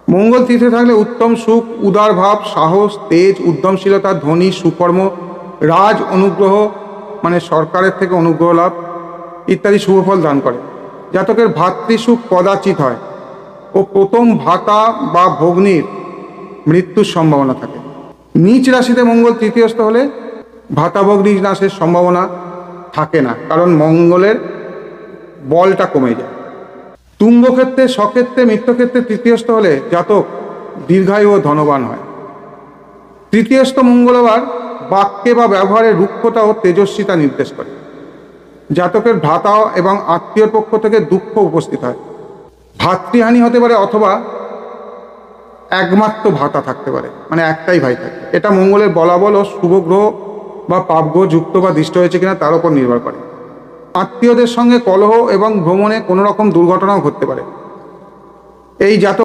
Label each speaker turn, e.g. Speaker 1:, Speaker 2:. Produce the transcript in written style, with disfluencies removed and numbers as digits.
Speaker 1: মঙ্গল তিথি থাকলে উত্তম সুখ, উদার ভাব, সাহস, তেজ, উদ্যমশীলতা, ধনী, সুকর্ম, রাজ অনুগ্রহ মানে সরকারের থেকে অনুগ্রহ লাভ ইত্যাদি শুভফল দান করে। জাতকের ভাতৃসুখ কদাচিৎ হয় ও প্রথম ভাতা বা ভগ্নীর মৃত্যুর সম্ভাবনা থাকে। নীচ রাশিতে মঙ্গল তৃতীয়স্থ হলে ভাতা ভগ্নী নাশের সম্ভাবনা থাকে না, কারণ মঙ্গলের বলটা কমে যায়। তুঙ্গক্ষেত্রে, স্বক্ষেত্রে, মিত্রক্ষেত্রে তৃতীয়স্থ হলে জাতক দীর্ঘায়ু ও ধনবান হয়। তৃতীয়স্থ মঙ্গল আবার বাক্যে বা ব্যবহারে রুক্ষতা ও তেজস্বিতা নির্দেশ করে। জাতকের ভ্রাতা এবং আত্মীয়র পক্ষ থেকে দুঃখ উপস্থিত হয়। ভাতৃহানি হতে পারে অথবা একমাত্র ভাতা থাকতে পারে, মানে একটাই ভাই থাকে। এটা মঙ্গলের বলাবল ও শুভ গ্রহ বা পাপগ্রহ যুক্ত বা দৃষ্ট হয়েছে কিনা তার উপর নির্ভর করে। আত্মীয়দের সঙ্গে কলহ এবং ভ্রমণে কোনো রকম দুর্ঘটনাও ঘটতে পারে। এই জাতক